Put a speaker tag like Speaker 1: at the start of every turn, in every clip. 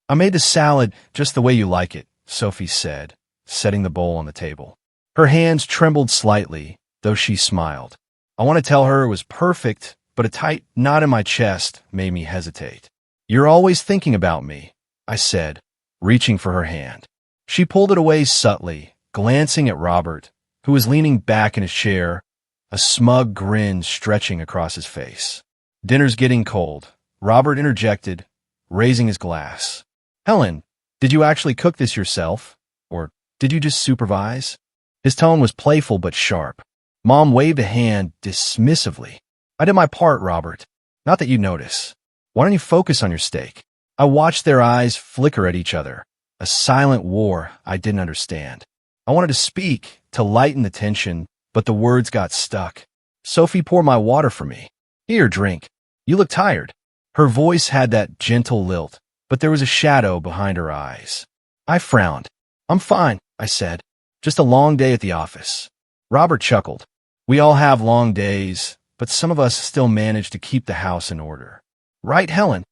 Speaker 1: I made the salad just the way you like it, Sophie said, setting the bowl on the table. Her hands trembled slightly, though she smiled. I want to tell her it was perfect, but a tight knot in my chest made me hesitate. You're always thinking about me, I said, reaching for her hand. She pulled it away subtly, glancing at Robert, who was leaning back in his chair, a smug grin stretching across his face. Dinner's getting cold, Robert interjected, raising his glass. Helen, did you actually cook this yourself? Or did you just supervise? His tone was playful but sharp. Mom waved a hand dismissively. I did my part, Robert. Not that you notice. Why don't you focus on your steak? I watched their eyes flicker at each other, a silent war I didn't understand. I wanted to speak, to lighten the tension, but the words got stuck. Sophie poured my water for me. Here, drink. You look tired. Her voice had that gentle lilt, but there was a shadow behind her eyes. I frowned. I'm fine, I said. Just a long day at the office. Robert chuckled. We all have long days, but some of us still manage to keep the house in order. Right, Helen?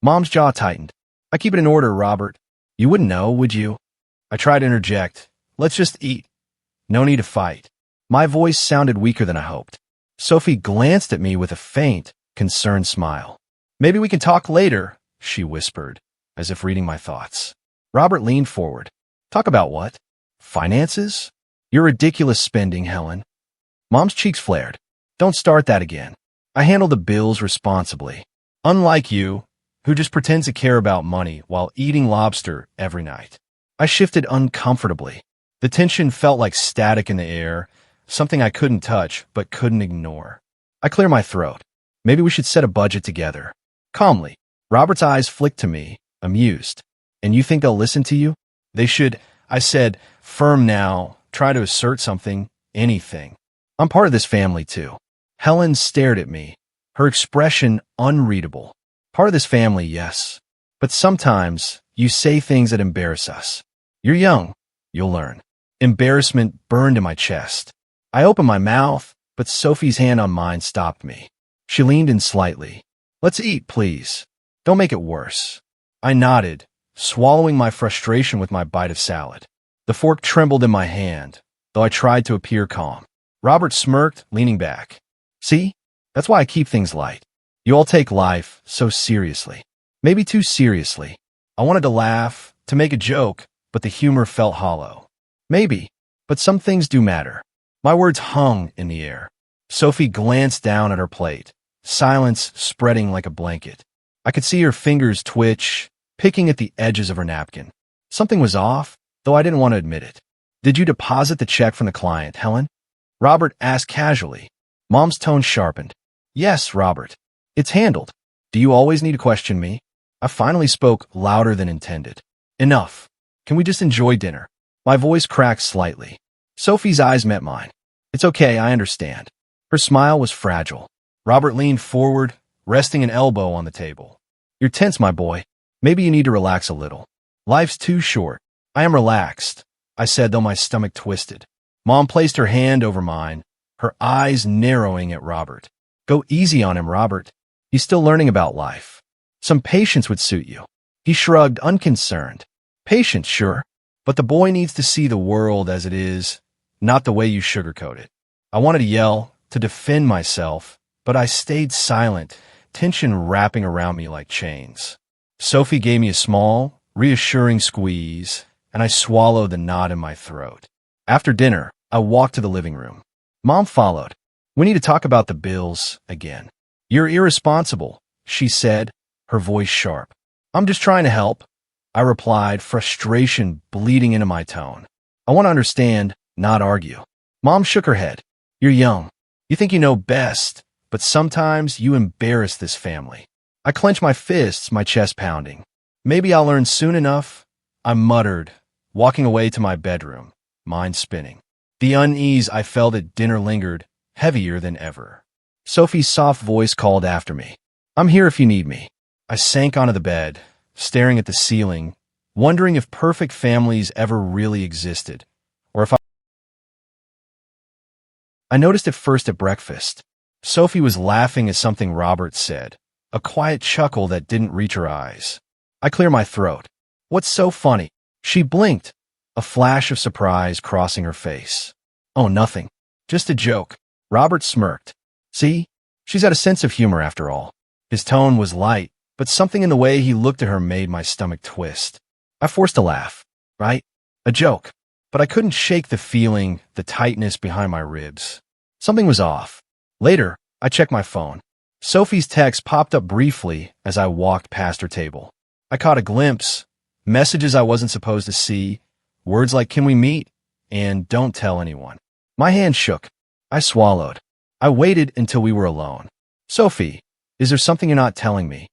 Speaker 1: Mom's jaw tightened. I keep it in order, Robert. You wouldn't know, would you? I tried to interject. Let's just eat. No need to fight. My voice sounded weaker than I hoped. Sophie glanced at me with a faint, concerned smile. Maybe we can talk later, she whispered, as if reading my thoughts. Robert leaned forward. Talk about what? Finances? Your ridiculous spending, Helen. Mom's cheeks flared. Don't start that again. I handle the bills responsibly. Unlike you, who just pretends to care about money while eating lobster every night. I shifted uncomfortably. The tension felt like static in the air, something I couldn't touch but couldn't ignore. I cleared my throat. Maybe we should set a budget together. Calmly, Robert's eyes flicked to me, amused. And you think they'll listen to you? They should, I said, firm now, try to assert something, anything. I'm part of this family too. Helen stared at me, her expression unreadable. Part of this family, yes. But sometimes you say things that embarrass us. You're young. You'll learn. Embarrassment burned in my chest. I opened my mouth, but Sophie's hand on mine stopped me. She leaned in slightly. Let's eat, please. Don't make it worse. I nodded, swallowing my frustration with my bite of salad. The fork trembled in my hand, though I tried to appear calm. Robert smirked, leaning back. See? That's why I keep things light. You all take life so seriously. Maybe too seriously. I wanted to laugh, to make a joke, but the humor felt hollow. Maybe, but some things do matter. My words hung in the air. Sophie glanced down at her plate, silence spreading like a blanket. I could see her fingers twitch, picking at the edges of her napkin. Something was off, though I didn't want to admit it. Did you deposit the check from the client, Helen? Robert asked casually. Mom's tone sharpened. Yes, Robert. It's handled. Do you always need to question me? I finally spoke louder than intended. Enough. Can we just enjoy dinner? My voice cracked slightly. Sophie's eyes met mine. It's okay, I understand. Her smile was fragile. Robert leaned forward, resting an elbow on the table. You're tense, my boy. Maybe you need to relax a little. Life's too short. I am relaxed, I said, though my stomach twisted. Mom placed her hand over mine, her eyes narrowing at Robert. Go easy on him, Robert. He's still learning about life. Some patience would suit you. He shrugged, unconcerned. Patience, sure. But the boy needs to see the world as it is, not the way you sugarcoat it. I wanted to yell, to defend myself, but I stayed silent, tension wrapping around me like chains. Sophie gave me a small, reassuring squeeze, and I swallowed the knot in my throat. After dinner, I walked to the living room. Mom followed. We need to talk about the bills again. You're irresponsible, she said, her voice sharp. I'm just trying to help, I replied, frustration bleeding into my tone. I want to understand, not argue. Mom shook her head. You're young. You think you know best, but sometimes you embarrass this family. I clenched my fists, my chest pounding. Maybe I'll learn soon enough, I muttered, walking away to my bedroom, mind spinning. The unease I felt at dinner lingered, heavier than ever. Sophie's soft voice called after me. I'm here if you need me. I sank onto the bed, staring at the ceiling, wondering if perfect families ever really existed, or if I noticed it first at breakfast. Sophie was laughing at something Robert said, a quiet chuckle that didn't reach her eyes. I cleared my throat. What's so funny? She blinked, a flash of surprise crossing her face. Oh, nothing. Just a joke. Robert smirked. See? She's got a sense of humor after all. His tone was light, but something in the way he looked at her made my stomach twist. I forced a laugh. Right? A joke. But I couldn't shake the feeling, the tightness behind my ribs. Something was off. Later, I checked my phone. Sophie's text popped up briefly as I walked past her table. I caught a glimpse. Messages I wasn't supposed to see. Words like, "Can we meet?" and "Don't tell anyone." My hand shook. I swallowed. I waited until we were alone. "Sophie, is there something you're not telling me?"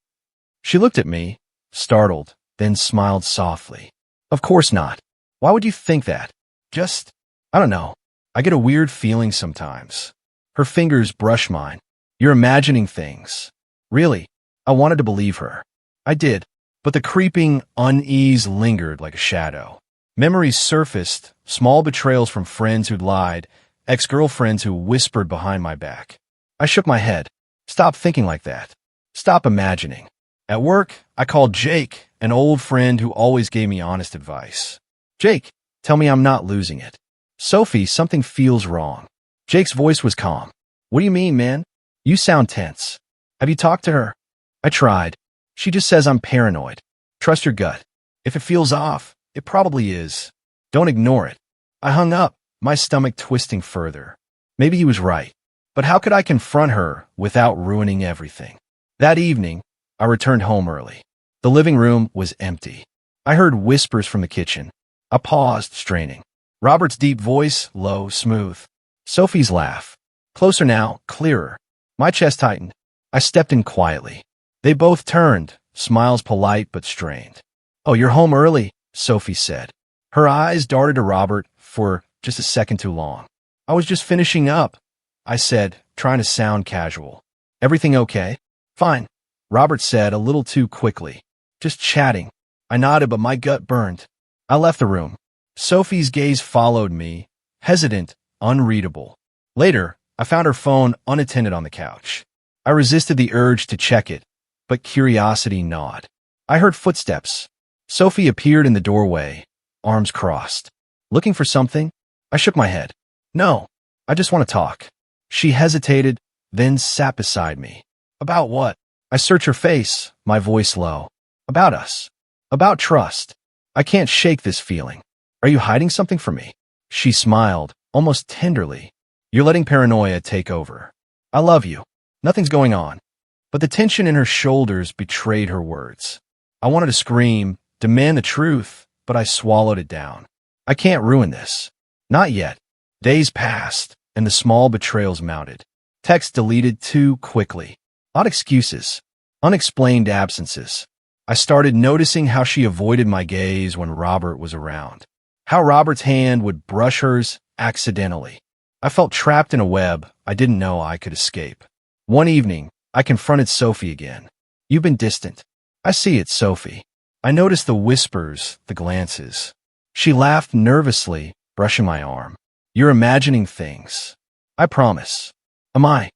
Speaker 1: She looked at me, startled, then smiled softly. "Of course not. Why would you think that? I don't know. I get a weird feeling sometimes." Her fingers brushed mine. "You're imagining things." Really? I wanted to believe her. I did, but the creeping unease lingered like a shadow. Memories surfaced, small betrayals from friends who'd lied, ex-girlfriends who whispered behind my back. I shook my head. Stop thinking like that. Stop imagining. At work, I called Jake, an old friend who always gave me honest advice. "Jake, tell me I'm not losing it." "Sophie, something feels wrong." Jake's voice was calm. "What do you mean, man? You sound tense. Have you talked to her?" I tried. "She just says I'm paranoid. Trust your gut. If it feels off, it probably is. Don't ignore it." I hung up, my stomach twisting further. Maybe he was right. But how could I confront her without ruining everything? That evening, I returned home early. The living room was empty. I heard whispers from the kitchen. I paused, straining. Robert's deep voice, low, smooth. Sophie's laugh. Closer now, clearer. My chest tightened. I stepped in quietly. They both turned, smiles polite but strained. "Oh, you're home early," Sophie said. Her eyes darted to Robert for just a second too long. "I was just finishing up," I said, trying to sound casual. "Everything okay?" "Fine," Robert said a little too quickly. "Just chatting." I nodded, but my gut burned. I left the room. Sophie's gaze followed me, hesitant, unreadable. Later, I found her phone unattended on the couch. I resisted the urge to check it, but curiosity gnawed. I heard footsteps. Sophie appeared in the doorway, arms crossed. "Looking for something?" I shook my head. "No, I just want to talk." She hesitated, then sat beside me. "About what?" I searched her face, my voice low. "About us. About trust. I can't shake this feeling. Are you hiding something from me?" She smiled, almost tenderly. "You're letting paranoia take over. I love you. Nothing's going on." But the tension in her shoulders betrayed her words. I wanted to scream, demand the truth, but I swallowed it down. I can't ruin this. Not yet. Days passed, and the small betrayals mounted. Texts deleted too quickly. Odd excuses. Unexplained absences. I started noticing how she avoided my gaze when Robert was around. How Robert's hand would brush hers accidentally. I felt trapped in a web I didn't know I could escape. One evening, I confronted Sophie again. "You've been distant." "I see it, Sophie." I noticed the whispers, the glances. She laughed nervously, brushing my arm. "You're imagining things." "I promise." "Am I?"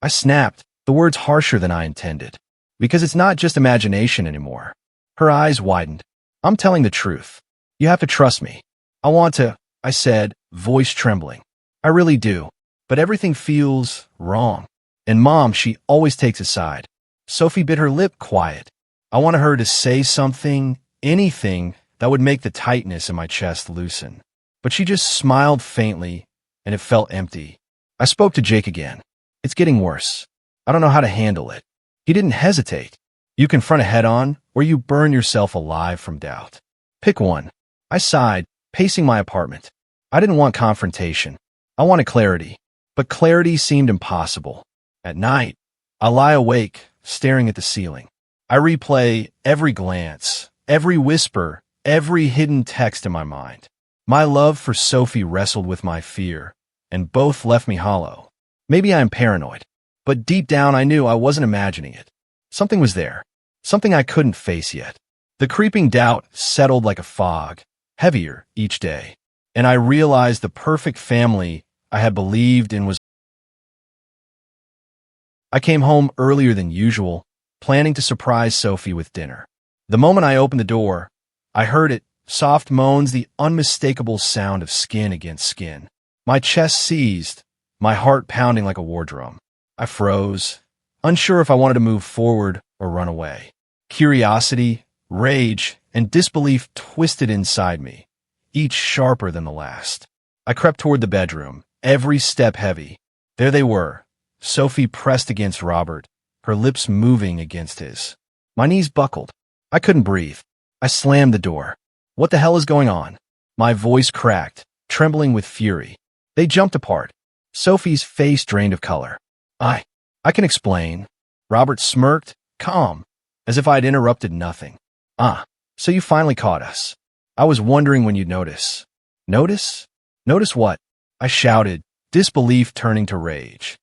Speaker 1: I snapped, the words harsher than I intended. "Because it's not just imagination anymore." Her eyes widened. "I'm telling the truth. You have to trust me." "I want to," I said, voice trembling. "I really do. But everything feels wrong." And Mom, she always takes a side. Sophie bit her lip quiet. I wanted her to say something, anything, that would make the tightness in my chest loosen. But she just smiled faintly, and it felt empty. I spoke to Jake again. "It's getting worse. I don't know how to handle it." He didn't hesitate. "You confront it head-on, or you burn yourself alive from doubt. Pick one." I sighed, pacing my apartment. I didn't want confrontation. I wanted clarity. But clarity seemed impossible. At night, I lie awake, staring at the ceiling. I replay every glance, every whisper, every hidden text in my mind. My love for Sophie wrestled with my fear, and both left me hollow. Maybe I am paranoid, but deep down I knew I wasn't imagining it. Something was there, something I couldn't face yet. The creeping doubt settled like a fog, heavier each day, and I realized the perfect family I had believed in was. I came home earlier than usual, planning to surprise Sophie with dinner. The moment I opened the door, I heard it, soft moans, the unmistakable sound of skin against skin. My chest seized, my heart pounding like a war drum. I froze, unsure if I wanted to move forward or run away. Curiosity, rage, and disbelief twisted inside me, each sharper than the last. I crept toward the bedroom, every step heavy. There they were, Sophie pressed against Robert, her lips moving against his. My knees buckled. I couldn't breathe. I slammed the door. What the hell is going on? My voice cracked, trembling with fury. They jumped apart. Sophie's face drained of color. I can explain. Robert smirked, calm, as if I had interrupted nothing. So you finally caught us. I was wondering when you'd notice. Notice? Notice what? I shouted, disbelief turning to rage.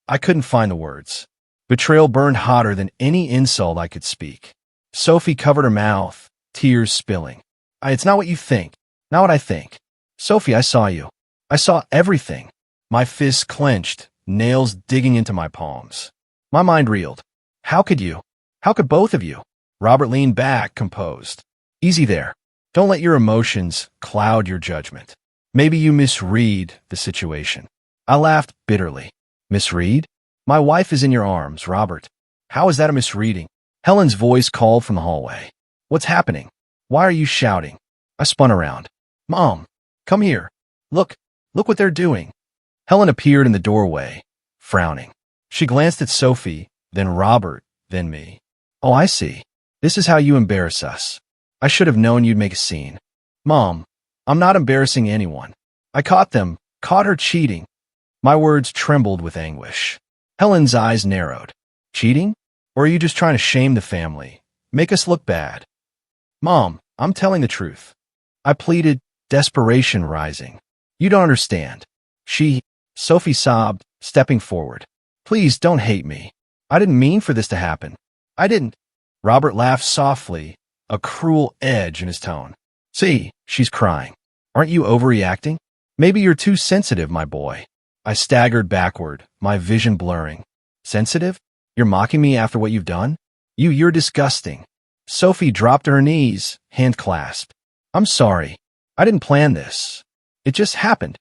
Speaker 1: I couldn't find the words. Betrayal burned hotter than any insult I could speak. Sophie covered her mouth, tears spilling. It's not what you think. Not what I think. Sophie, I saw you. I saw everything. My fists clenched, nails digging into my palms. My mind reeled. How could you? How could both of you? Robert leaned back, composed. Easy there. Don't let your emotions cloud your judgment. Maybe you misread the situation. I laughed bitterly. Misread? My wife is in your arms, Robert. How is that a misreading? Helen's voice called from the hallway. What's happening? Why are you shouting? I spun around. Mom, come here. Look what they're doing. Helen appeared in the doorway, frowning. She glanced at Sophie, then Robert, then me. Oh, I see. This is how you embarrass us. I should have known you'd make a scene. Mom, I'm not embarrassing anyone. I caught her cheating. My words trembled with anguish. Helen's eyes narrowed. Cheating? Or are you just trying to shame the family? Make us look bad? Mom, I'm telling the truth. I pleaded, desperation rising. You don't understand. Sophie sobbed, stepping forward. Please don't hate me. I didn't mean for this to happen. I didn't. Robert laughed softly, a cruel edge in his tone. See, she's crying. Aren't you overreacting? Maybe you're too sensitive, my boy. I staggered backward, my vision blurring. Sensitive? You're mocking me after what you've done? You're disgusting. Sophie dropped to her knees, hand clasped. I'm sorry. I didn't plan this. It just happened.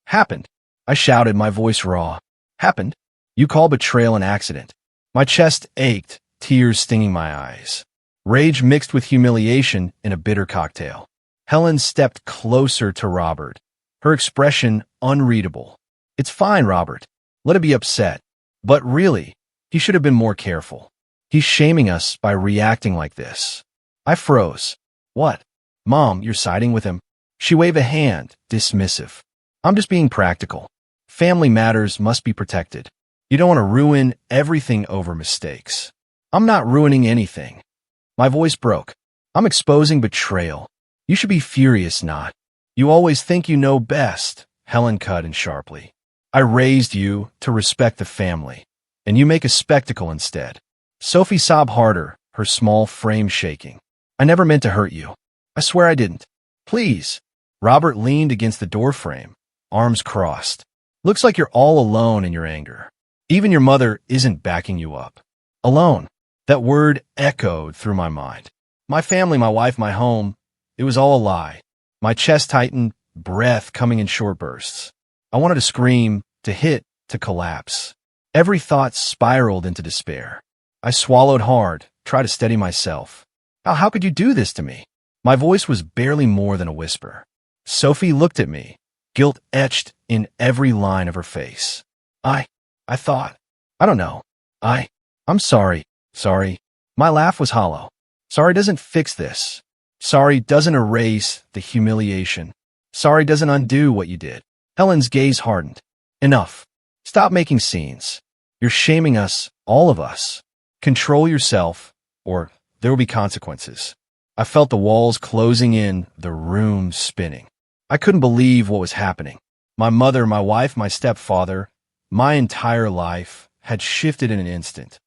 Speaker 1: Happened. I shouted, my voice raw. Happened? You call betrayal an accident. My chest ached, tears stinging my eyes. Rage mixed with humiliation in a bitter cocktail. Helen stepped closer to Robert, her expression unreadable. It's fine, Robert. Let him be upset. But really, he should have been more careful. He's shaming us by reacting like this. I froze. What? Mom, you're siding with him? She waved a hand, dismissive. I'm just being practical. Family matters must be protected. You don't want to ruin everything over mistakes. I'm not ruining anything. My voice broke. I'm exposing betrayal. You should be furious, not. You always think you know best, Helen cut in sharply. I raised you to respect the family, and you make a spectacle instead. Sophie sobbed harder, her small frame shaking. I never meant to hurt you. I swear I didn't. Please. Robert leaned against the doorframe, arms crossed. Looks like you're all alone in your anger. Even your mother isn't backing you up. Alone. That word echoed through my mind. My family, my wife, my home. It was all a lie. My chest tightened, breath coming in short bursts. I wanted to scream, to hit, to collapse. Every thought spiraled into despair. I swallowed hard, tried to steady myself. How could you do this to me? My voice was barely more than a whisper. Sophie looked at me, guilt etched in every line of her face. I thought. I don't know. I'm sorry. Sorry. My laugh was hollow. Sorry doesn't fix this. Sorry doesn't erase the humiliation. Sorry doesn't undo what you did. Helen's gaze hardened. Enough. Stop making scenes. You're shaming us, all of us. Control yourself, or there will be consequences. I felt the walls closing in, the room spinning. I couldn't believe what was happening. My mother, my wife, my stepfather, my entire life had shifted in an instant.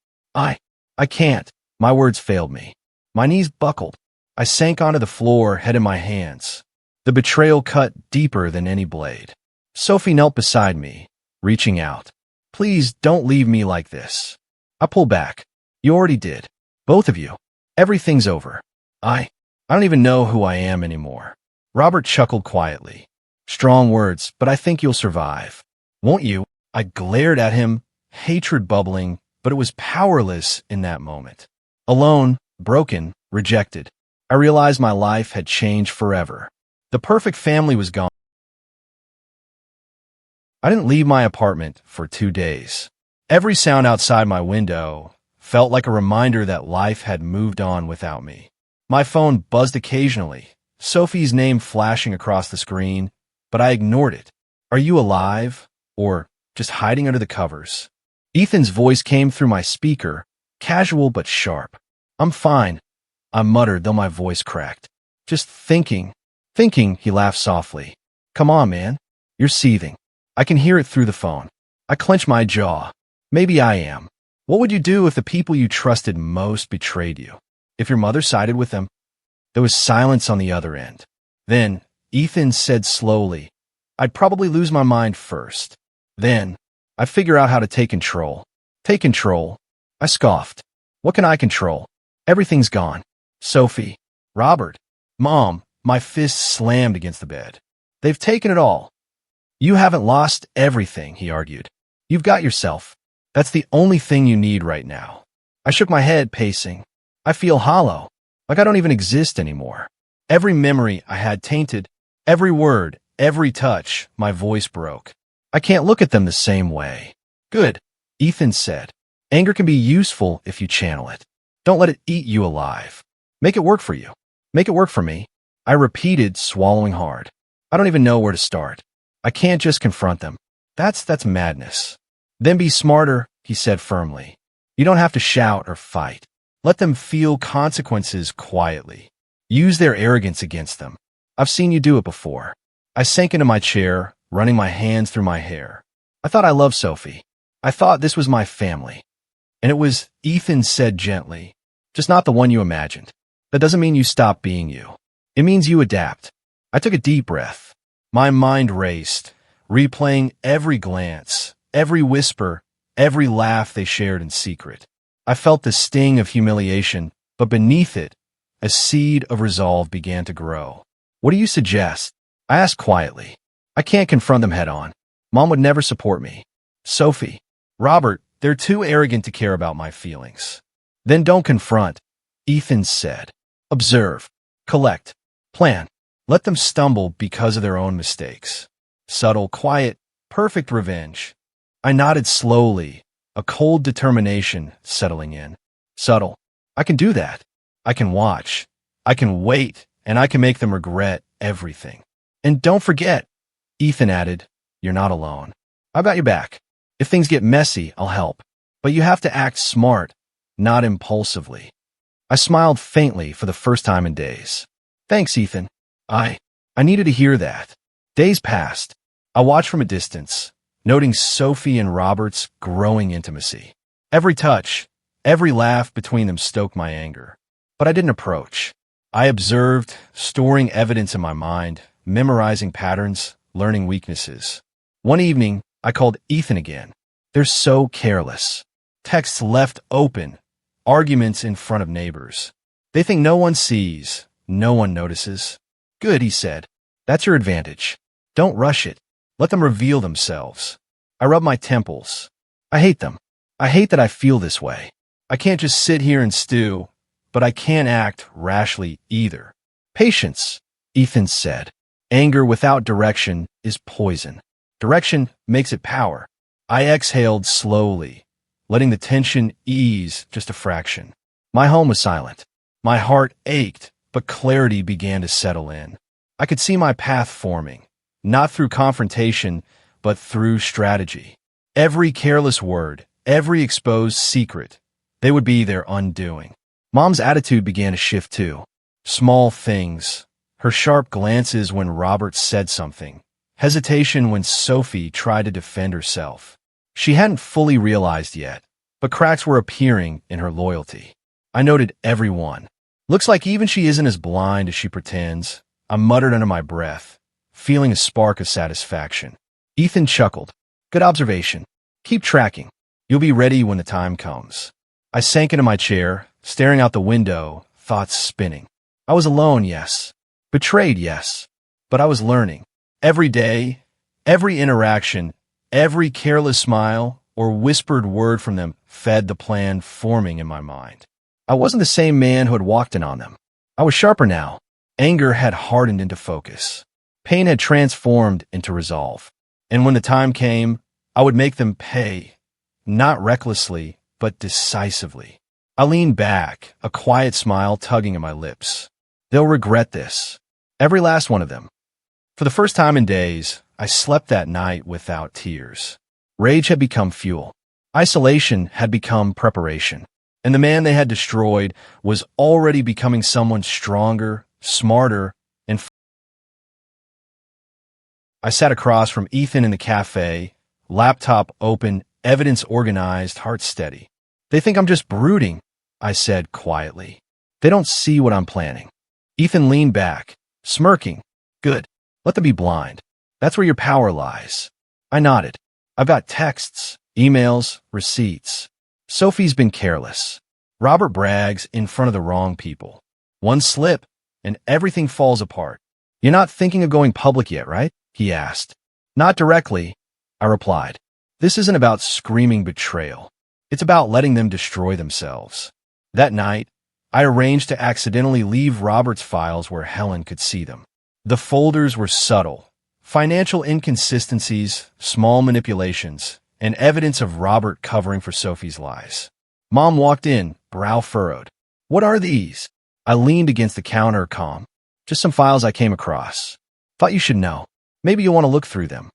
Speaker 1: I can't. My words failed me. My knees buckled. I sank onto the floor, head in my hands. The betrayal cut deeper than any blade. Sophie knelt beside me, reaching out. Please don't leave me like this. I pulled back. You already did. Both of you. Everything's over. I don't even know who I am anymore. Robert chuckled quietly. Strong words, but I think you'll survive. Won't you? I glared at him, hatred bubbling, but it was powerless in that moment. Alone, broken, rejected. I realized my life had changed forever. The perfect family was gone. I didn't leave my apartment for 2 days. Every sound outside my window felt like a reminder that life had moved on without me. My phone buzzed occasionally, Sophie's name flashing across the screen, but I ignored it. Are you alive? Or just hiding under the covers? Ethan's voice came through my speaker, casual but sharp. I'm fine, I muttered, though my voice cracked. Just thinking. Thinking, he laughed softly. Come on, man. You're seething. I can hear it through the phone. I clench my jaw. Maybe I am. What would you do if the people you trusted most betrayed you? If your mother sided with them? There was silence on the other end. Then, Ethan said slowly, I'd probably lose my mind first. Then, I'd figure out how to take control. Take control? I scoffed. What can I control? Everything's gone. Sophie. Robert. Mom. My fist slammed against the bed. They've taken it all. You haven't lost everything, he argued. You've got yourself. That's the only thing you need right now. I shook my head, pacing. I feel hollow, like I don't even exist anymore. Every memory I had tainted, every word, every touch, my voice broke. I can't look at them the same way. Good, Ethan said. Anger can be useful if you channel it. Don't let it eat you alive. Make it work for you. Make it work for me. I repeated, swallowing hard. I don't even know where to start. I can't just confront them. That's madness. Then be smarter, he said firmly. You don't have to shout or fight. Let them feel consequences quietly. Use their arrogance against them. I've seen you do it before. I sank into my chair, running my hands through my hair. I thought I loved Sophie. I thought this was my family. And it was, Ethan said gently, just not the one you imagined. That doesn't mean you stop being you. It means you adapt. I took a deep breath. My mind raced, replaying every glance, every whisper, every laugh they shared in secret. I felt the sting of humiliation, but beneath it, a seed of resolve began to grow. What do you suggest? I asked quietly. I can't confront them head on. Mom would never support me. Sophie. Robert, they're too arrogant to care about my feelings. Then don't confront, Ethan said. Observe. Collect. Plan. Let them stumble because of their own mistakes. Subtle, quiet, perfect revenge. I nodded slowly, a cold determination settling in. Subtle. I can do that. I can watch. I can wait, and I can make them regret everything. And don't forget, Ethan added, you're not alone. I got your back. If things get messy, I'll help. But you have to act smart, not impulsively. I smiled faintly for the first time in days. Thanks, Ethan. I needed to hear that. Days passed. I watched from a distance, noting Sophie and Robert's growing intimacy. Every touch, every laugh between them stoked my anger. But I didn't approach. I observed, storing evidence in my mind, memorizing patterns, learning weaknesses. One evening, I called Ethan again. They're so careless. Texts left open, arguments in front of neighbors. They think no one sees, no one notices. Good, he said. That's your advantage. Don't rush it. Let them reveal themselves. I rubbed my temples. I hate them. I hate that I feel this way. I can't just sit here and stew, but I can't act rashly either. Patience, Ethan said. Anger without direction is poison. Direction makes it power. I exhaled slowly, letting the tension ease just a fraction. My home was silent. My heart ached, but clarity began to settle in. I could see my path forming, not through confrontation, but through strategy. Every careless word, every exposed secret, they would be their undoing. Mom's attitude began to shift too. Small things, her sharp glances when Robert said something, hesitation when Sophie tried to defend herself. She hadn't fully realized yet, but cracks were appearing in her loyalty. I noted every one. Looks like even she isn't as blind as she pretends. I muttered under my breath, feeling a spark of satisfaction. Ethan chuckled. Good observation. Keep tracking. You'll be ready when the time comes. I sank into my chair, staring out the window, thoughts spinning. I was alone, yes. Betrayed, yes. But I was learning. Every day, every interaction, every careless smile or whispered word from them fed the plan forming in my mind. I wasn't the same man who had walked in on them. I was sharper now. Anger had hardened into focus. Pain had transformed into resolve. And when the time came, I would make them pay, not recklessly, but decisively. I leaned back, a quiet smile tugging at my lips. They'll regret this. Every last one of them. For the first time in days, I slept that night without tears. Rage had become fuel. Isolation had become preparation. And the man they had destroyed was already becoming someone stronger, smarter, and I sat across from Ethan in the cafe, laptop open, evidence organized, heart steady. They think I'm just brooding, I said quietly. They don't see what I'm planning. Ethan leaned back, smirking. Good. Let them be blind. That's where your power lies. I nodded. I've got texts, emails, receipts. Sophie's been careless. Robert brags in front of the wrong people. One slip, and everything falls apart. You're not thinking of going public yet, right? He asked. Not directly, I replied. This isn't about screaming betrayal. It's about letting them destroy themselves. That night, I arranged to accidentally leave Robert's files where Helen could see them. The folders were subtle. Financial inconsistencies, small manipulations, and evidence of Robert covering for Sophie's lies. Mom walked in, brow furrowed. What are these? I leaned against the counter, calm. Just some files I came across. Thought you should know. Maybe you'll want to look through them.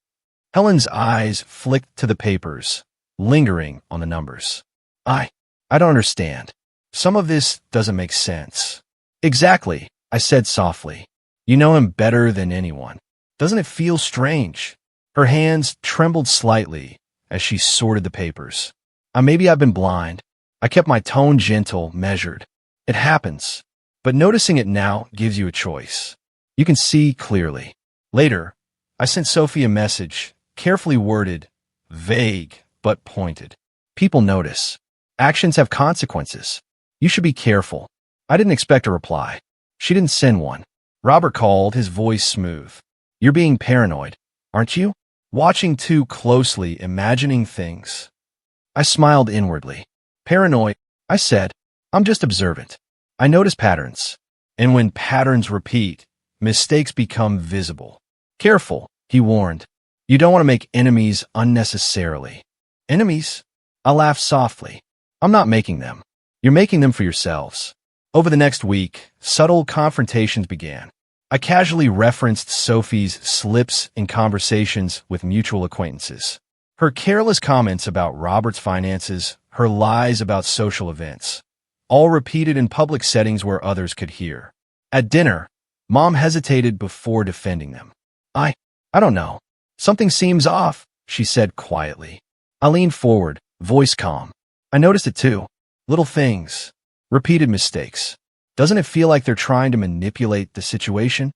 Speaker 1: Helen's eyes flicked to the papers, lingering on the numbers. I don't understand. Some of this doesn't make sense. Exactly, I said softly. You know him better than anyone. Doesn't it feel strange? Her hands trembled slightly as she sorted the papers. Maybe I've been blind. I kept my tone gentle, measured. It happens. But noticing it now gives you a choice. You can see clearly. Later, I sent Sophie a message, carefully worded, vague but pointed. People notice. Actions have consequences. You should be careful. I didn't expect a reply. She didn't send one. Robert called, his voice smooth. You're being paranoid, aren't you? Watching too closely, imagining things. I smiled inwardly. Paranoid, I said. I'm just observant. I notice patterns. And when patterns repeat, mistakes become visible. Careful, he warned. You don't want to make enemies unnecessarily. Enemies? I laughed softly. I'm not making them. You're making them for yourselves. Over the next week, subtle confrontations began. I casually referenced Sophie's slips in conversations with mutual acquaintances. Her careless comments about Robert's finances, her lies about social events, all repeated in public settings where others could hear. At dinner, Mom hesitated before defending them. I don't know. Something seems off, she said quietly. I leaned forward, voice calm. I noticed it too. Little things. Repeated mistakes. Doesn't it feel like they're trying to manipulate the situation?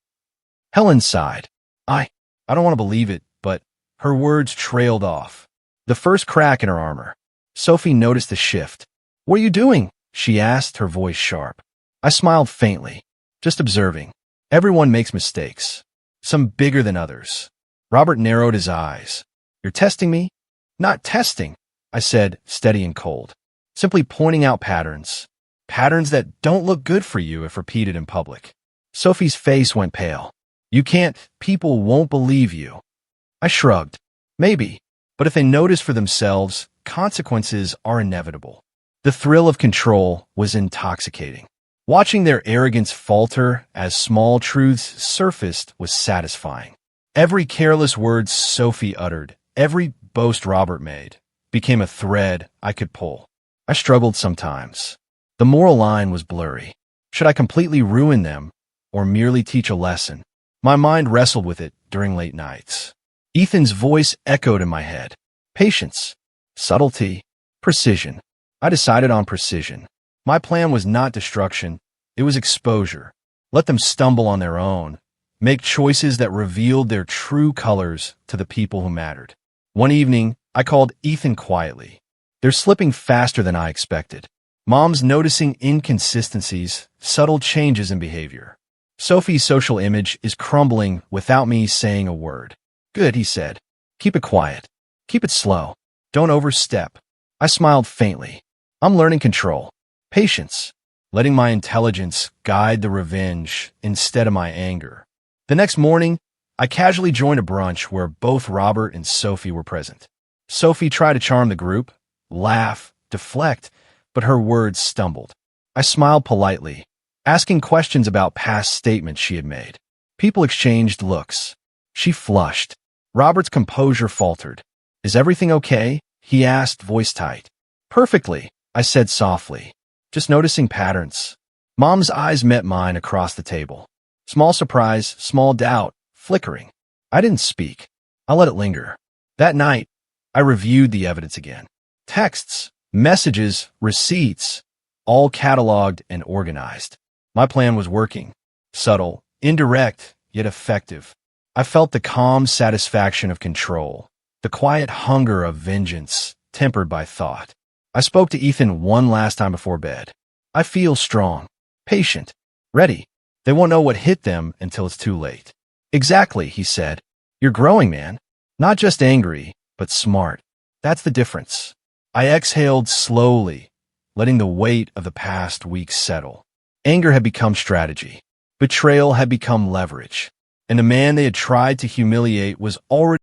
Speaker 1: Helen sighed. I don't want to believe it, but her words trailed off. The first crack in her armor. Sophie noticed the shift. What are you doing? She asked, her voice sharp. I smiled faintly. Just observing. Everyone makes mistakes. Some bigger than others. Robert narrowed his eyes. You're testing me? Not testing, I said, steady and cold. Simply pointing out patterns. Patterns that don't look good for you if repeated in public. Sophie's face went pale. You can't. People won't believe you. I shrugged. Maybe. But if they notice for themselves, consequences are inevitable. The thrill of control was intoxicating. Watching their arrogance falter as small truths surfaced was satisfying. Every careless word Sophie uttered, every boast Robert made, became a thread I could pull. I struggled sometimes. The moral line was blurry. Should I completely ruin them or merely teach a lesson? My mind wrestled with it during late nights. Ethan's voice echoed in my head. Patience, subtlety, precision. I decided on precision. My plan was not destruction. It was exposure. Let them stumble on their own. Make choices that revealed their true colors to the people who mattered. One evening, I called Ethan quietly. They're slipping faster than I expected. Mom's noticing inconsistencies, subtle changes in behavior. Sophie's social image is crumbling without me saying a word. Good, he said. Keep it quiet. Keep it slow. Don't overstep. I smiled faintly. I'm learning control. Patience. Letting my intelligence guide the revenge instead of my anger. The next morning, I casually joined a brunch where both Robert and Sophie were present. Sophie tried to charm the group, laugh, deflect, but her words stumbled. I smiled politely, asking questions about past statements she had made. People exchanged looks. She flushed. Robert's composure faltered. Is everything okay? He asked, voice tight. Perfectly, I said softly, just noticing patterns. Mom's eyes met mine across the table. Small surprise, small doubt, flickering. I didn't speak. I let it linger. That night, I reviewed the evidence again. Texts, messages, receipts, all cataloged and organized. My plan was working. Subtle, indirect, yet effective. I felt the calm satisfaction of control, the quiet hunger of vengeance, tempered by thought. I spoke to Ethan one last time before bed. I feel strong, patient, ready. They won't know what hit them until it's too late. Exactly, he said. You're growing, man. Not just angry, but smart. That's the difference. I exhaled slowly, letting the weight of the past week settle. Anger had become strategy. Betrayal had become leverage. And the man they had tried to humiliate was already...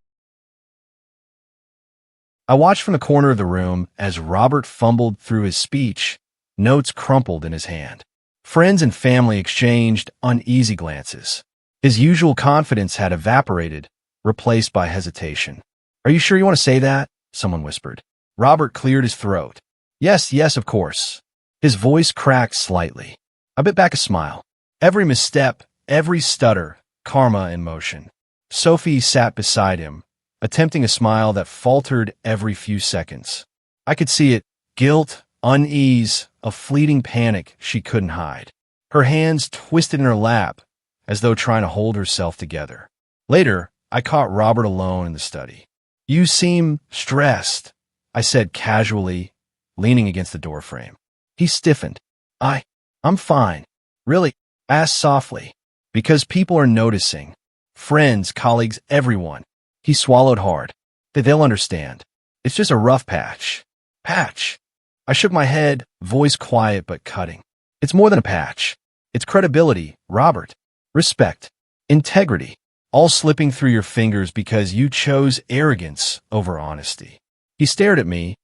Speaker 1: I watched from the corner of the room as Robert fumbled through his speech, notes crumpled in his hand. Friends and family exchanged uneasy glances. His usual confidence had evaporated, replaced by hesitation. Are you sure you want to say that? Someone whispered. Robert cleared his throat. Yes, of course. His voice cracked slightly. I bit back a smile. Every misstep, every stutter, karma in motion. Sophie sat beside him, attempting a smile that faltered every few seconds. I could see it. Guilt, unease, a fleeting panic she couldn't hide. Her hands twisted in her lap, as though trying to hold herself together. Later, I caught Robert alone in the study. You seem stressed, I said casually, leaning against the doorframe. He stiffened. I'm fine. Really? I asked softly. Because people are noticing. Friends, colleagues, everyone. He swallowed hard. They'll understand. It's just a rough patch. Patch? I shook my head, voice quiet but cutting. It's more than a patch. It's credibility, Robert. Respect. Integrity. All slipping through your fingers because you chose arrogance over honesty. He stared at me,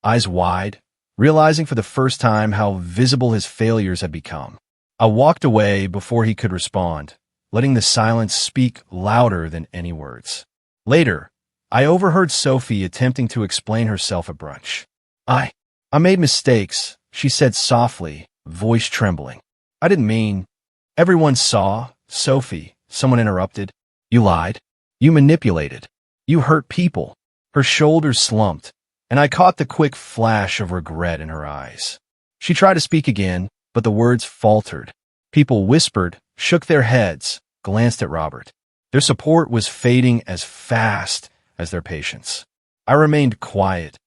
Speaker 1: eyes wide, realizing for the first time how visible his failures had become. I walked away before he could respond, letting the silence speak louder than any words. Later, I overheard Sophie attempting to explain herself at brunch. I made mistakes, she said softly, voice trembling. I didn't mean... Everyone saw, Sophie, someone interrupted. You lied. You manipulated. You hurt people. Her shoulders slumped, and I caught the quick flash of regret in her eyes. She tried to speak again, but the words faltered. People whispered, shook their heads, glanced at Robert. Their support was fading as fast as their patience. I remained quiet,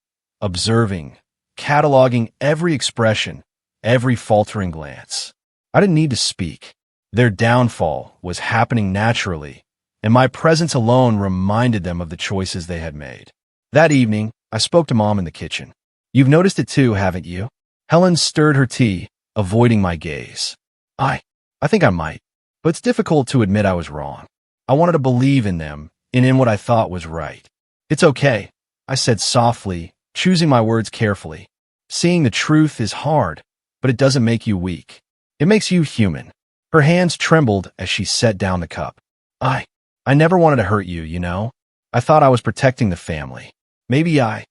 Speaker 1: observing, cataloging every expression, every faltering glance. I didn't need to speak. Their downfall was happening naturally, and my presence alone reminded them of the choices they had made. That evening, I spoke to Mom in the kitchen. You've noticed it too, haven't you? Helen stirred her tea, avoiding my gaze. I think I might, but it's difficult to admit I was wrong. I wanted to believe in them and in what I thought was right. It's okay, I said softly, choosing my words carefully. Seeing the truth is hard, but it doesn't make you weak. It makes you human. Her hands trembled as she set down the cup. I never wanted to hurt you, you know? I thought I was protecting the family. Maybe I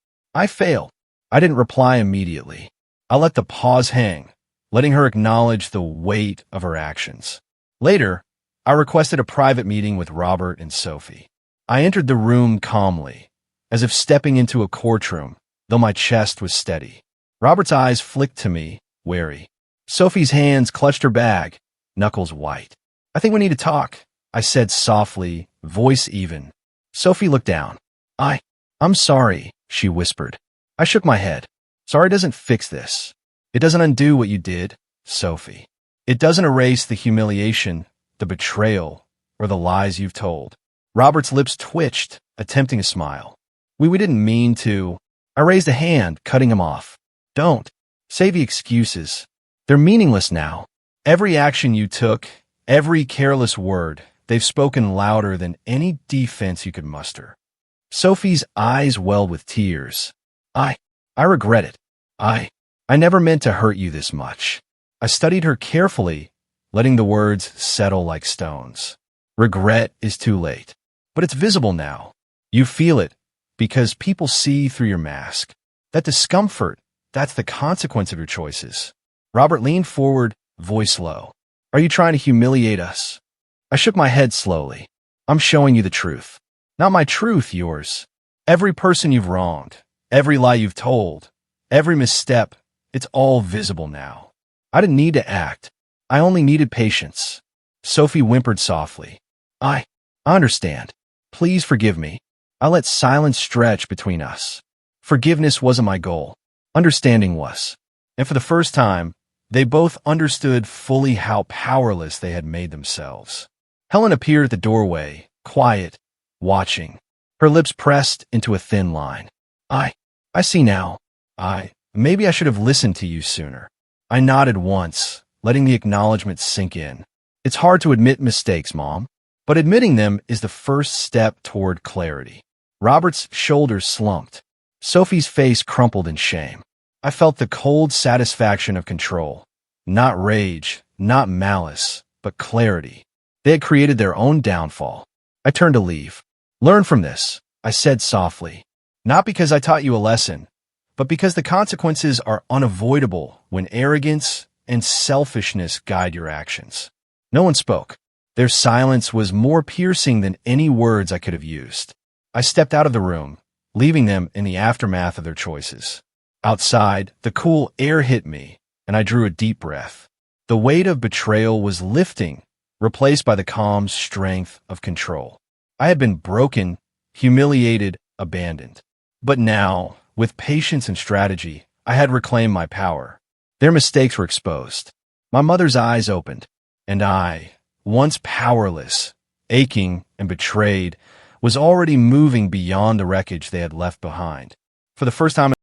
Speaker 1: failed. I didn't reply immediately. I let the pause hang, letting her acknowledge the weight of her actions. Later, I requested a private meeting with Robert and Sophie. I entered the room calmly, as if stepping into a courtroom, though my chest was steady. Robert's eyes flicked to me, wary. Sophie's hands clutched her bag, knuckles white. I think we need to talk, I said softly, voice even. Sophie looked down. I'm sorry, she whispered. I shook my head. Sorry doesn't fix this. It doesn't undo what you did, Sophie. It doesn't erase the humiliation, the betrayal, or the lies you've told. Robert's lips twitched, attempting a smile. We didn't mean to. I raised a hand, cutting him off. Don't. Say the excuses. They're meaningless now. Every action you took, every careless word, they've spoken louder than any defense you could muster. Sophie's eyes welled with tears. I regret it. I never meant to hurt you this much. I studied her carefully, letting the words settle like stones. Regret is too late. But it's visible now. You feel it, because people see through your mask. That discomfort, that's the consequence of your choices. Robert leaned forward, voice low. Are you trying to humiliate us? I shook my head slowly. I'm showing you the truth. Not my truth, yours. Every person you've wronged, every lie you've told, every misstep, it's all visible now. I didn't need to act. I only needed patience. Sophie whimpered softly. I understand. Please forgive me. I let silence stretch between us. Forgiveness wasn't my goal. Understanding was. And for the first time, they both understood fully how powerless they had made themselves. Helen appeared at the doorway, quiet, watching. Her lips pressed into a thin line. I see now. Maybe I should have listened to you sooner. I nodded once, letting the acknowledgement sink in. It's hard to admit mistakes, Mom, but admitting them is the first step toward clarity. Robert's shoulders slumped. Sophie's face crumpled in shame. I felt the cold satisfaction of control. Not rage, not malice, but clarity. They had created their own downfall. I turned to leave. Learn from this, I said softly. Not because I taught you a lesson, but because the consequences are unavoidable when arrogance and selfishness guide your actions. No one spoke. Their silence was more piercing than any words I could have used. I stepped out of the room, leaving them in the aftermath of their choices. Outside, the cool air hit me, and I drew a deep breath. The weight of betrayal was lifting, replaced by the calm strength of control. I had been broken, humiliated, abandoned. But now, with patience and strategy, I had reclaimed my power. Their mistakes were exposed. My mother's eyes opened, and I, once powerless, aching, and betrayed, was already moving beyond the wreckage they had left behind. For the first time,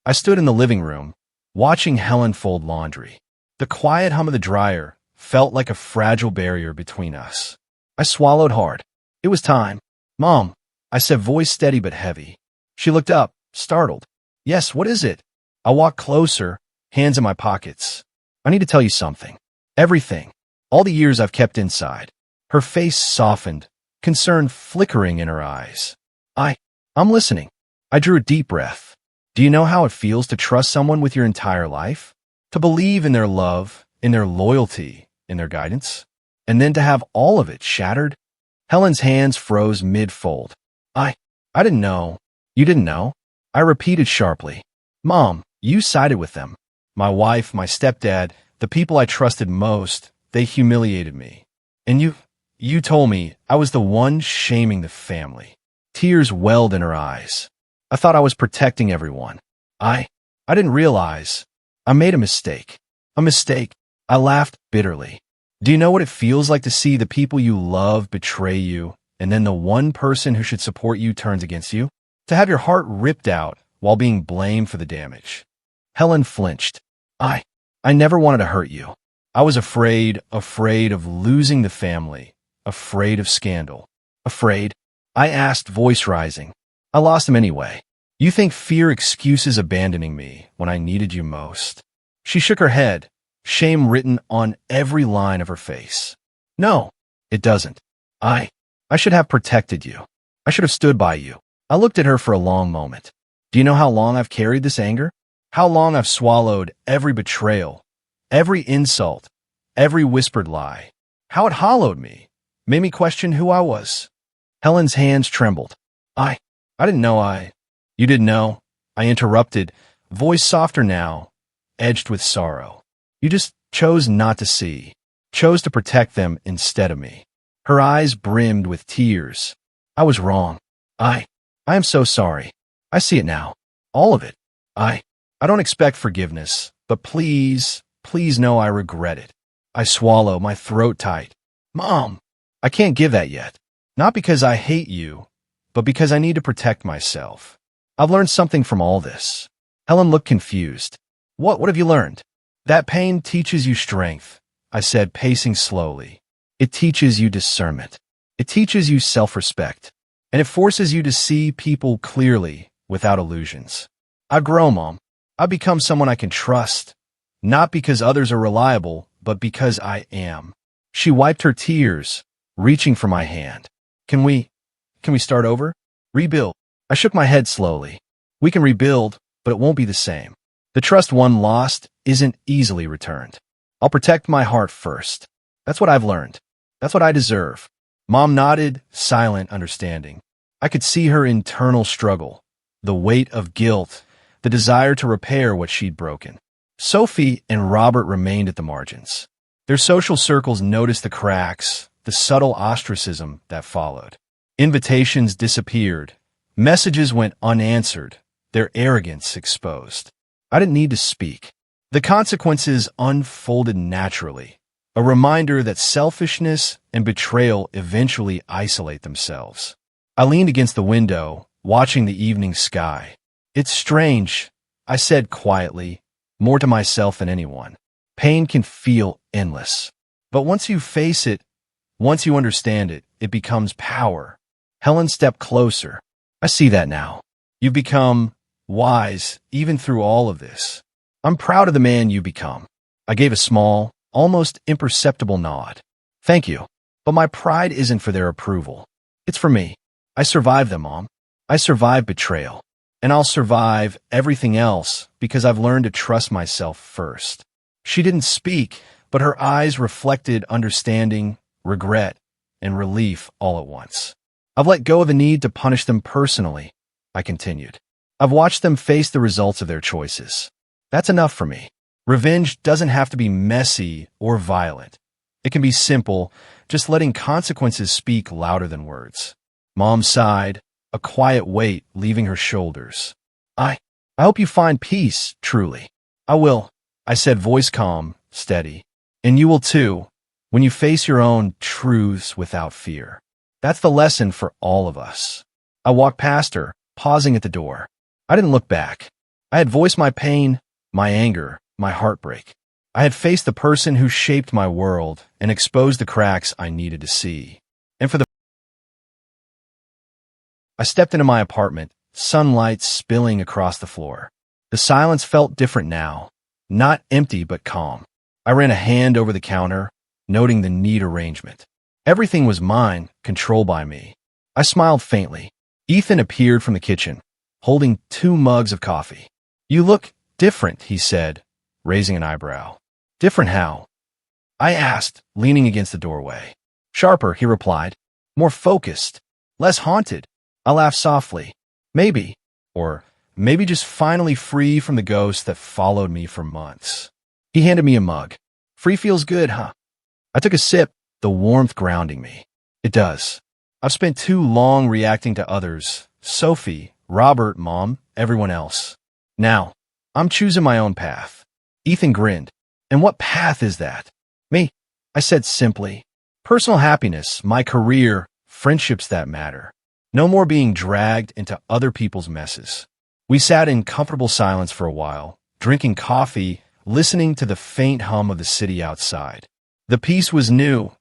Speaker 1: I stood in the living room, watching Helen fold laundry. The quiet hum of the dryer felt like a fragile barrier between us. I swallowed hard. It was time. Mom, I said, voice steady but heavy. She looked up, startled. Yes, what is it? I walked closer, hands in my pockets. I need to tell you something. Everything. All the years I've kept inside. Her face softened, concern flickering in her eyes. I'm listening. I drew a deep breath. Do you know how it feels to trust someone with your entire life? To believe in their love, in their loyalty, in their guidance? And then to have all of it shattered? Helen's hands froze mid-fold. I didn't know. You didn't know? I repeated sharply. Mom, you sided with them. My wife, my stepdad, the people I trusted most, they humiliated me. And you told me I was the one shaming the family. Tears welled in her eyes. I thought I was protecting everyone. I didn't realize. I made a mistake. A mistake. I laughed bitterly. Do you know what it feels like to see the people you love betray you, and then the one person who should support you turns against you? To have your heart ripped out while being blamed for the damage. Helen flinched. I never wanted to hurt you. I was afraid of losing the family, afraid of scandal, afraid. I asked, voice rising. I lost him anyway. You think fear excuses abandoning me when I needed you most? She shook her head, shame written on every line of her face. No, it doesn't. I should have protected you. I should have stood by you. I looked at her for a long moment. Do you know how long I've carried this anger? How long I've swallowed every betrayal, every insult, every whispered lie? How it hollowed me, made me question who I was. Helen's hands trembled. I didn't know You didn't know? I interrupted, voice softer now, edged with sorrow. You just chose not to see, chose to protect them instead of me. Her eyes brimmed with tears. I was wrong. I am so sorry. I see it now. All of it. I I don't expect forgiveness, but please, please know I regret it. I swallow, my throat tight. Mom, I can't give that yet. Not because I hate you, but because I need to protect myself. I've learned something from all this. Helen looked confused. What have you learned? That pain teaches you strength, I said, pacing slowly. It teaches you discernment. It teaches you self-respect. And it forces you to see people clearly, without illusions. I've grown, Mom. I've become someone I can trust, not because others are reliable, but because I am. She wiped her tears, reaching for my hand. Can we start over? Rebuild. I shook my head slowly. We can rebuild, but it won't be the same. The trust one lost isn't easily returned. I'll protect my heart first. That's what I've learned. That's what I deserve. Mom nodded, silent, understanding. I could see her internal struggle, the weight of guilt, the desire to repair what she'd broken. Sophie and Robert remained at the margins. Their social circles noticed the cracks, the subtle ostracism that followed. Invitations disappeared. Messages went unanswered, their arrogance exposed. I didn't need to speak. The consequences unfolded naturally, a reminder that selfishness and betrayal eventually isolate themselves. I leaned against the window, watching the evening sky. It's strange, I said quietly, more to myself than anyone. Pain can feel endless. But once you face it, once you understand it, it becomes power. Helen stepped closer. I see that now. You've become wise, even through all of this. I'm proud of the man you become. I gave a small, almost imperceptible nod. Thank you. But my pride isn't for their approval. It's for me. I survived them, Mom. I survived betrayal. And I'll survive everything else because I've learned to trust myself first. She didn't speak, but her eyes reflected understanding, regret, and relief all at once. I've let go of the need to punish them personally, I continued. I've watched them face the results of their choices. That's enough for me. Revenge doesn't have to be messy or violent. It can be simple, just letting consequences speak louder than words. Mom sighed, a quiet weight leaving her shoulders. I hope you find peace, truly. I will, I said, voice calm, steady. And you will too, when you face your own truths without fear. That's the lesson for all of us. I walked past her, pausing at the door. I didn't look back. I had voiced my pain, my anger, my heartbreak. I had faced the person who shaped my world and exposed the cracks I needed to see. And I stepped into my apartment, sunlight spilling across the floor. The silence felt different now, not empty but calm. I ran a hand over the counter, noting the neat arrangement. Everything was mine, controlled by me. I smiled faintly. Ethan appeared from the kitchen, holding 2 mugs of coffee. You look different, he said, raising an eyebrow. Different how? I asked, leaning against the doorway. Sharper, he replied. More focused. Less haunted. I laughed softly. Maybe. Or maybe just finally free from the ghost that followed me for months. He handed me a mug. Free feels good, huh? I took a sip, the warmth grounding me. It does. I've spent too long reacting to others. Sophie, Robert, Mom, everyone else. Now, I'm choosing my own path. Ethan grinned. And what path is that? Me, I said simply. Personal happiness, my career, friendships that matter. No more being dragged into other people's messes. We sat in comfortable silence for a while, drinking coffee, listening to the faint hum of the city outside. The peace was new,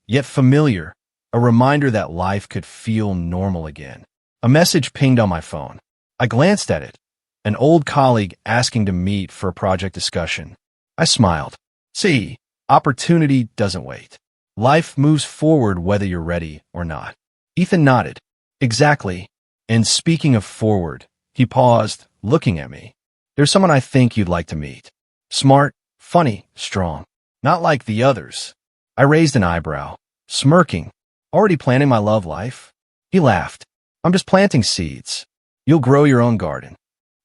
Speaker 1: yet familiar, a reminder that life could feel normal again. A message pinged on my phone. I glanced at it. An old colleague asking to meet for a project discussion. I smiled. See, opportunity doesn't wait. Life moves forward whether you're ready or not. Ethan nodded. Exactly. And speaking of forward, he paused, looking at me. There's someone I think you'd like to meet. Smart, funny, strong. Not like the others. I raised an eyebrow, smirking. Already planning my love life? He laughed. I'm just planting seeds. You'll grow your own garden.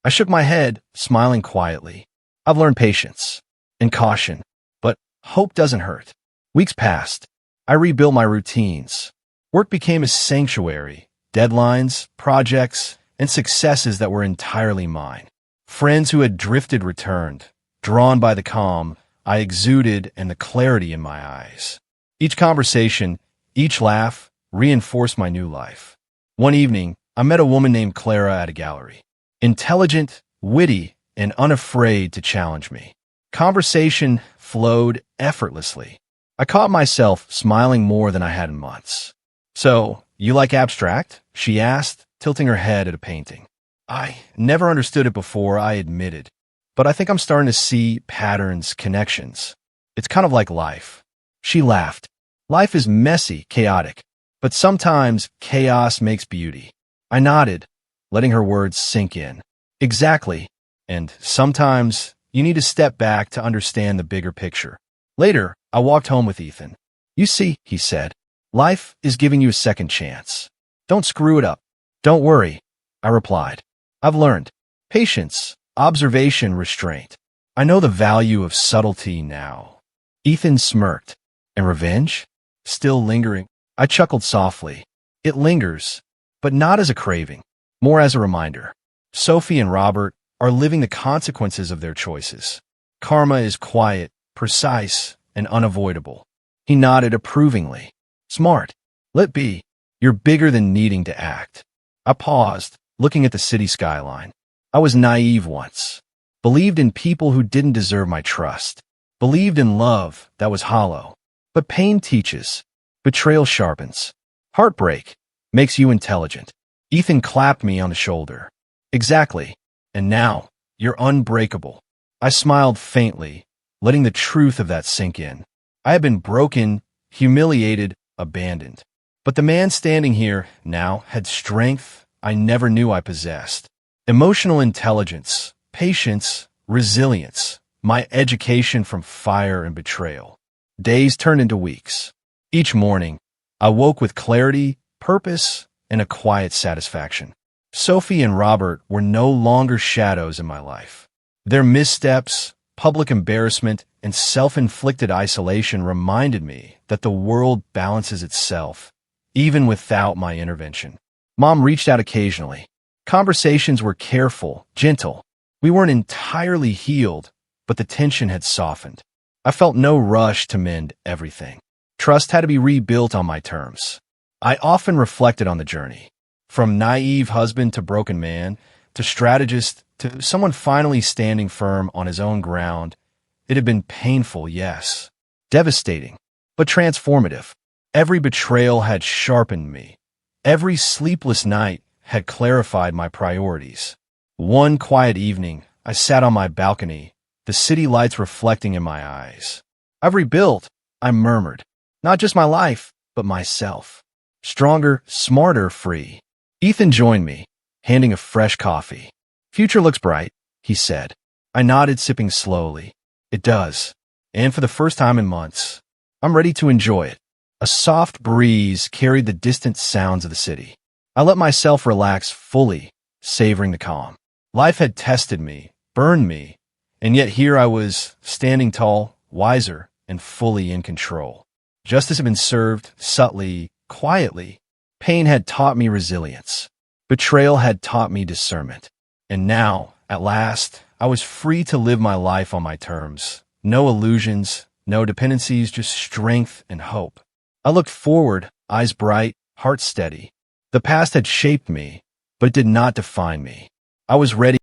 Speaker 1: I shook my head, smiling quietly. I've learned patience and caution, but hope doesn't hurt. Weeks passed. I rebuilt my routines. Work became a sanctuary. Deadlines, projects, and successes that were entirely mine. Friends who had drifted returned, drawn by the calm I exuded and the clarity in my eyes. Each conversation, each laugh, reinforced my new life. One evening, I met a woman named Clara at a gallery. Intelligent, witty, and unafraid to challenge me. Conversation flowed effortlessly. I caught myself smiling more than I had in months. "So, you like abstract?" she asked, tilting her head at a painting. "I never understood it before," I admitted. "But I think I'm starting to see patterns, connections. It's kind of like life." She laughed. "Life is messy, chaotic, but sometimes chaos makes beauty." I nodded, letting her words sink in. "Exactly. And sometimes you need to step back to understand the bigger picture." Later, I walked home with Ethan. "You see," he said, "life is giving you a second chance. Don't screw it up." "Don't worry," I replied. "I've learned patience, observation, restraint. I know the value of subtlety now." Ethan smirked. "And revenge? Still lingering?" I chuckled softly. "It lingers, but not as a craving, more as a reminder. Sophie and Robert are living the consequences of their choices. Karma is quiet, precise, and unavoidable." He nodded approvingly. "Smart. Let be. You're bigger than needing to act." I paused, looking at the city skyline. I was naive once. Believed in people who didn't deserve my trust. Believed in love that was hollow. But pain teaches. Betrayal sharpens. Heartbreak makes you intelligent. Ethan clapped me on the shoulder. "Exactly. And now, you're unbreakable." I smiled faintly, letting the truth of that sink in. I had been broken, humiliated, abandoned. But the man standing here now had strength I never knew I possessed. Emotional intelligence, patience, resilience, my education from fire and betrayal. Days turned into weeks. Each morning, I woke with clarity, purpose, and a quiet satisfaction. Sophie and Robert were no longer shadows in my life. Their missteps, public embarrassment, and self-inflicted isolation reminded me that the world balances itself, even without my intervention. Mom reached out occasionally. Conversations were careful, gentle. We weren't entirely healed, but the tension had softened. I felt no rush to mend everything. Trust had to be rebuilt on my terms. I often reflected on the journey. From naive husband to broken man, to strategist, to someone finally standing firm on his own ground. It had been painful, yes. Devastating, but transformative. Every betrayal had sharpened me. Every sleepless night had clarified my priorities. One quiet evening, I sat on my balcony, the city lights reflecting in my eyes. "I've rebuilt," I murmured. "Not just my life, but myself. Stronger, smarter, free." Ethan joined me, handing a fresh coffee. "Future looks bright," he said. I nodded, sipping slowly. "It does. And for the first time in months, I'm ready to enjoy it." A soft breeze carried the distant sounds of the city. I let myself relax fully, savoring the calm. Life had tested me, burned me, and yet here I was, standing tall, wiser, and fully in control. Justice had been served, subtly, quietly. Pain had taught me resilience. Betrayal had taught me discernment. And now, at last, I was free to live my life on my terms. No illusions, no dependencies, just strength and hope. I looked forward, eyes bright, heart steady. The past had shaped me, but it did not define me. I was ready